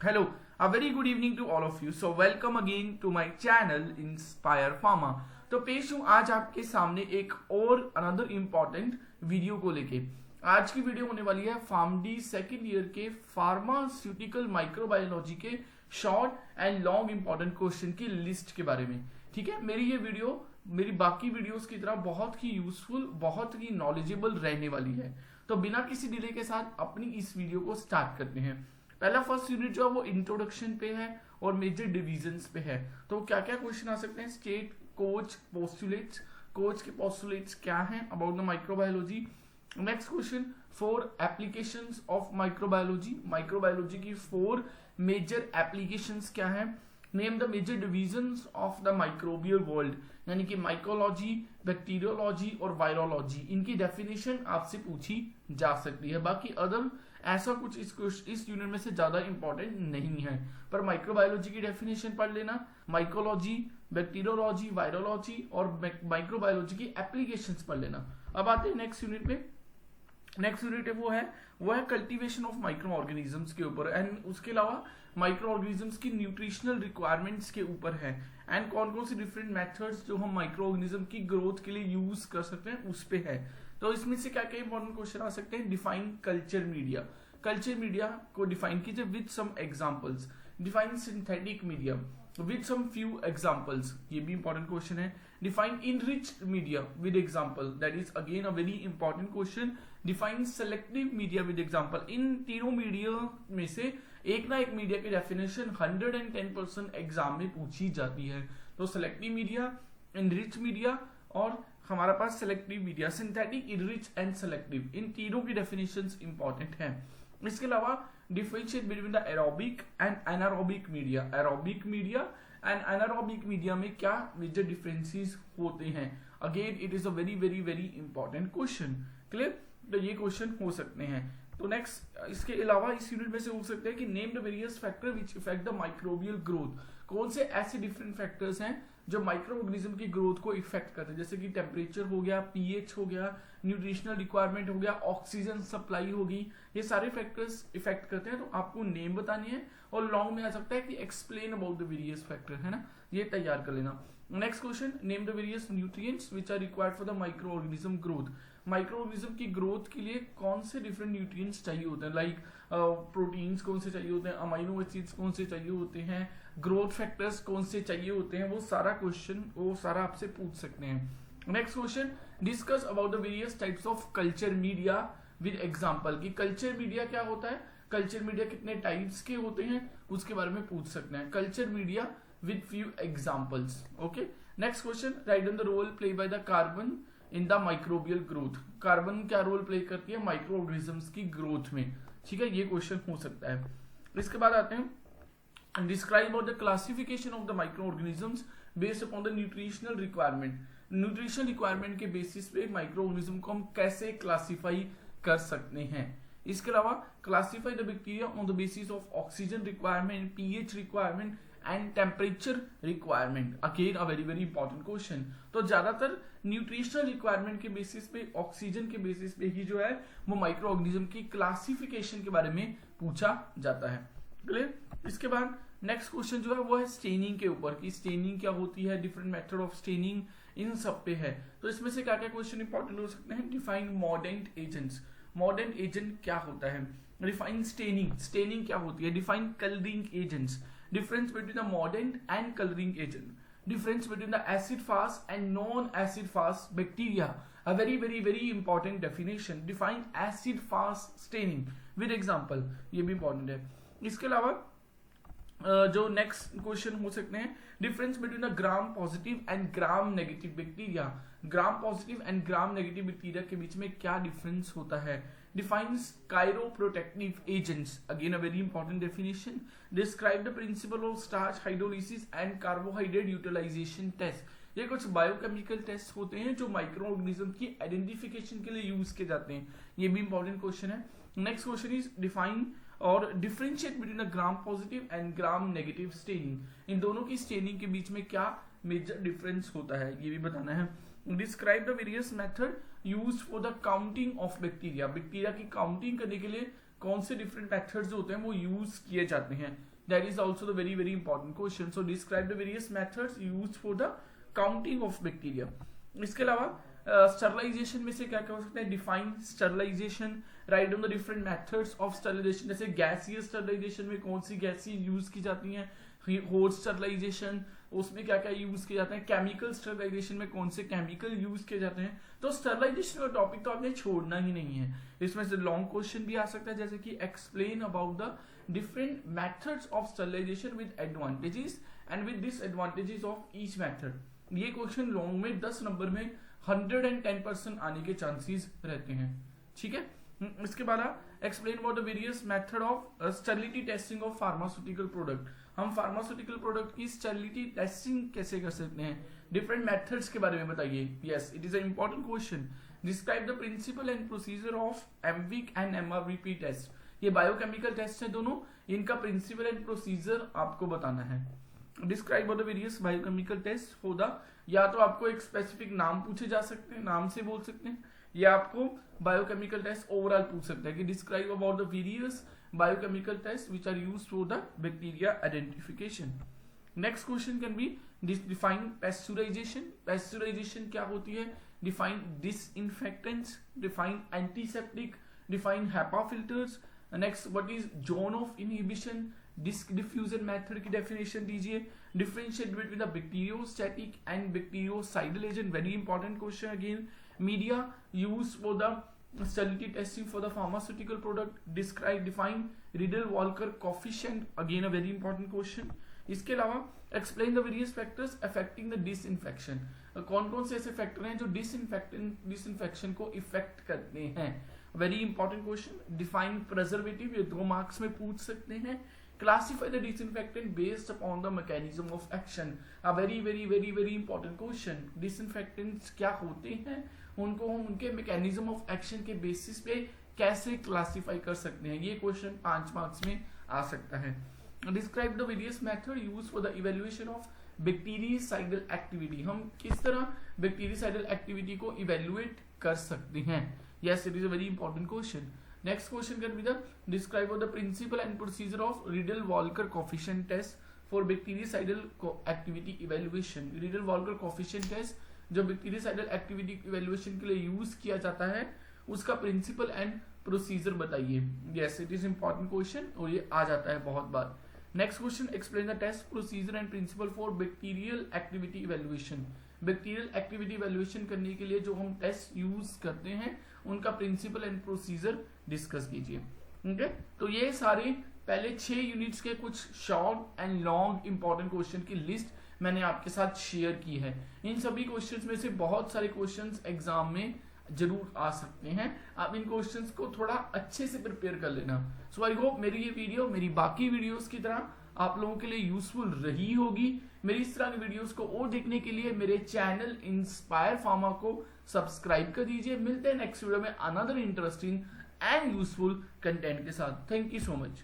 Hello, a very good evening to all of you. So welcome again to my channel Inspire Pharma. तो पेश हूँ आज आपके सामने एक और अनदर इम्पॉर्टेंट वीडियो को लेके। आज की वीडियो होने वाली है फार्मडी सेकेंड ईयर के फार्मास्यूटिकल माइक्रोबायोलॉजी के short and long important question की लिस्ट के बारे में। ठीक है, मेरी ये वीडियो मेरी बाकी वीडियोस की तरह बहुत ही यूजफुल, बहुत ही नॉलेजेबल रहने वाली है। तो बिना किसी डिले के साथ अपनी इस वीडियो को स्टार्ट करते हैं। पहला फर्स्ट यूनिट जो है वो इंट्रोडक्शन पे है और मेजर डिविजन्स पे है। तो क्या क्या क्वेश्चन आ सकते हैं? स्टेट कोच पोस्टुलेट्स, कोच के पोस्टुलेट्स क्या हैं about the microbiology. Next question 4 applications of microbiology, microbiology की 4 मेजर एप्लीकेशंस क्या हैं। Name the major divisions of the microbial world, यानी कि माइकोलॉजी, बैक्टीरियोलॉजी और वायरोलॉजी, इनकी डेफिनेशन आपसे पूछी जा सकती है। बाकी अदर ऐसा कुछ इस यूनिट में से ज्यादा इंपॉर्टेंट नहीं है, पर माइक्रोबायोलॉजी की डेफिनेशन पढ़ लेना, माइकोलॉजी, बैक्टीरियोलॉजी, वायरोलॉजी और माइक्रोबायोलॉजी की एप्लीकेशंस पढ़ लेना। अब आते हैं नेक्स्ट यूनिट पे। नेक्स्ट यूनिट वो है कल्टीवेशन ऑफ माइक्रो ऑर्गेनिजम्स के ऊपर, एंड उसके अलावा माइक्रो ऑर्गेनिजम्स की न्यूट्रिशनल रिक्वायरमेंट्स के ऊपर है, एंड कौन कौन से डिफरेंट मेथड्स जो हम माइक्रो ऑर्गेनिज्म की ग्रोथ के लिए यूज कर सकते हैं उस पे है। तो इसमें से क्या क्या इंपॉर्टेंट क्वेश्चन आ सकते हैं? Define culture media, culture media को डिफाइन कीजिए with some examples. Define synthetic media with some few examples, ये भी इंपॉर्टेंट क्वेश्चन है। Define enriched media with example, that is again a very important question. Define selective media with example, इन तीनों media में से एक ना एक मीडिया की डेफिनेशन 110% एग्जाम में पूछी जाती है। तो सेलेक्टिव मीडिया, इनरिच मीडिया और हमारा पास selective media, synthetic, enrich and selective, इन तीनों की डेफिनेशंस इंपॉर्टेंट हैं। इसके अलावा differentiate between the aerobic and anaerobic media, aerobic media and anaerobic media में क्या मेजर डिफरेंसेस होते हैं। Again it is a very very very important question. Clear? तो ये क्वेश्चन हो सकते हैं। तो नेक्स्ट इसके अलावा इस यूनिट में से हो सकते हैं कि name the various factor which effect the microbial growth, कौन से ऐसे डिफरेंट फैक्टर्स हैं जो माइक्रो ऑर्गेनिज्म की ग्रोथ को इफेक्ट करते हैं, जैसे कि टेम्परेचर हो गया, पीएच हो गया, न्यूट्रिशनल रिक्वायरमेंट हो गया, ऑक्सीजन सप्लाई होगी, ये सारे फैक्टर्स इफेक्ट करते हैं। तो आपको नेम बतानी है और लॉन्ग में आ सकता है कि explain about the various factor, है ना, ये तैयार कर लेना। Next question name the various nutrients which are required for the micro organism growth, micro organism की ग्रोथ के लिए कौन से डिफरेंट न्यूट्रिएंट्स चाहिए होते हैं, लाइक प्रोटीन्स कौन से चाहिए होते हैं, अमाइनो एसिड्स कौन से चाहिए होते हैं, ग्रोथ फैक्टर्स कौन से चाहिए होते हैं, वो सारा आपसे पूछ सकते हैं। Next question discuss about the various types of culture media with example, कि कल्चर मीडिया क्या होता है, कल्चर मीडिया कितने टाइप्स के होते हैं उसके बारे में पूछ सकते हैं। Culture media with few examples. Okay, next question write down the role play by the carbon in the microbial growth, carbon क्या रोल प्ले करती है माइक्रो ऑर्गेनिजम्स की ग्रोथ में। ठीक है, ये क्वेश्चन हो सकता है। इसके बाद आते हैं describe about the classification of the micro organisms based upon the nutritional requirement, nutritional requirement के बेसिस पे माइक्रो ऑर्गेनिज्म को हम कैसे क्लासीफाई कर सकते हैं। इसके अलावा classify the bacteria on the basis of oxygen requirement, pH requirement and temperature requirement, again a very very important question. तो ज्यादातर न्यूट्रिशनल रिक्वायरमेंट के बेसिस पे, ऑक्सीजन के बेसिस पे ही जो है वो माइक्रो ऑर्गेनिज्म की क्लासिफिकेशन के बारे में पूछा जाता है। क्लियर? इसके बाद नेक्स्ट क्वेश्चन जो है वो है स्टेनिंग के ऊपर, कि स्टेनिंग क्या होती है, डिफरेंट मेथड ऑफ स्टेनिंग, इन सब पे है। तो इसमें से क्या क्या क्वेश्चन इंपॉर्टेंट हो सकते हैं? Define mordant agents, modern agent क्या होता है। डिफाइन स्टेनिंग, स्टेनिंग क्या होती है। Define colouring agents, difference between the mordant and coloring agent, difference between the acid fast and non acid fast bacteria, a very very very important definition। define acid fast staining with example, ये भी important है। इसके अलावा जो next question हो सकते हैं, difference between the gram positive and gram negative bacteria, gram positive and gram negative bacteria के बीच में क्या डिफरेंस होता है। defines chiroprotective agents, again a very important definition। describe the principle of starch hydrolysis and carbohydrate utilization test, ये कुछ biochemical test होते हैं जो माइक्रो ऑर्गेनिज्म की आइडेंटिफिकेशन के लिए यूज किए जाते हैं, ये भी इंपॉर्टेंट क्वेश्चन है। नेक्स्ट क्वेश्चन इज डिफाइन और differentiate between a gram positive and gram negative staining, इन दोनों की स्टेनिंग के बीच में क्या मेजर डिफरेंस होता है, ये भी बताना है। Describe the various method used for the counting of bacteria, bacteria की काउंटिंग करने के लिए कौन से डिफरेंट मेथड्स होते हैं वो यूज किए जाते हैं, that is also the very very important question. So describe the various methods used for the counting of bacteria. इसके अलावा स्टरलाइजेशन में से क्या क्या हो सकता है, define sterilisation, write down the different methods of sterilisation, जैसे गैसीय स्टरलाइजेशन में कौन सी गैसी यूज की जाती हैं, हॉट स्टरलाइजेशन उसमें क्या क्या यूज किए जाते हैं, केमिकल स्टरलाइजेशन में कौन से केमिकल यूज किए जाते हैं। तो स्टरलाइजेशन का टॉपिक तो आपने छोड़ना ही नहीं है, इसमें से लॉन्ग क्वेश्चन भी आ सकता है, जैसे कि explain about the different methods of sterilisation with advantages and with disadvantages of each method. ये क्वेश्चन लॉन्ग में 10 नंबर में 110% आने के चांसेस रहते हैं, ठीक है। इसके बाद explain about the various method of sterility testing of pharmaceutical product. हम फार्मास्यूटिकल प्रोडक्ट की स्टेरिलिटी टेस्टिंग कैसे कर सकते हैं, डिफरेंट मेथड्स के बारे में बताइए। Yes, it is a important question. Describe the principle and procedure of IMViC and MRVP test. ये बायोकेमिकल टेस्ट है दोनों, इनका प्रिंसिपल एंड प्रोसीजर आपको बताना है। Describe the various biochemical test for the, या तो आपको एक स्पेसिफिक नाम पूछे जा सकते हैं, नाम से बोल सकते हैं, या आपको बायोकेमिकल टेस्ट ओवरऑल पूछ सकते हैं कि describe about the various biochemical test which are used for the bacteria identification. Next question can be define pasteurization. Pasteurization क्या होती है, define disinfectants, define antiseptic, define HEPA filters. Next what is zone of inhibition, disc diffusion method की definition दीजिए। Differentiate between the bacteriostatic and bacteriocidal agent, very important question again. Media used for the sterility testing for the pharmaceutical product, describe define riddle-Volker coefficient, again a very important question. इसके अलावा explain the various factors affecting the disinfection. कौन कौन से ऐसे factor हैं जो disinfection को effect करते हैं, very important question. Define preservative, ये 2 मार्क्स में पूछ सकते हैं। Classify the disinfectant based upon the mechanism of action, a very very very very important question. Disinfectants क्या होते हैं, उनको हम उनके मैकेनिज्म ऑफ एक्शन के बेसिस पे कैसे क्लासिफाई कर सकते हैं, ये क्वेश्चन 5 मार्क्स में आ सकता है। Describe the various method used for the evaluation of bactericidal activity. हम किस तरह बैक्टीरियासाइडल एक्टिविटी को इवैल्यूएट कर सकते हैं। Yes, it is a very important question. Next question can be the describe the principle and procedure of Riedel-Walker coefficient test for bactericidal activity evaluation. Riedel-Walker coefficient test जो bactericidal activity evaluation के लिए use किया जाता है, उसका principal and procedure बताइए। Yes, it is important question और ये आ जाता है बहुत बार। Next question, explain the test procedure and principle for bacterial activity evaluation. Bacterial activity evaluation करने के लिए जो हम टेस्ट यूज करते हैं उनका प्रिंसिपल एंड प्रोसीजर डिस्कस कीजिए। ठीक है, तो ये सारे पहले 6 यूनिट्स के कुछ short and long important question की लिस्ट मैंने आपके साथ शेयर की है। इन सभी क्वेश्चंस में से बहुत सारे क्वेश्चंस एग्जाम में जरूर आ सकते हैं, आप इन क्वेश्चंस को थोड़ा अच्छे से प्रिपेयर कर लेना। सो आई होप मेरी ये वीडियो मेरी बाकी वीडियोस की तरह आप लोगों के लिए यूजफुल रही होगी। मेरी इस तरह की वीडियोस को और देखने के लिए मेरे चैनल इंस्पायर फार्मा को सब्सक्राइब कर दीजिए। मिलते हैं नेक्स्ट वीडियो में another interesting and useful content के साथ। Thank you so much.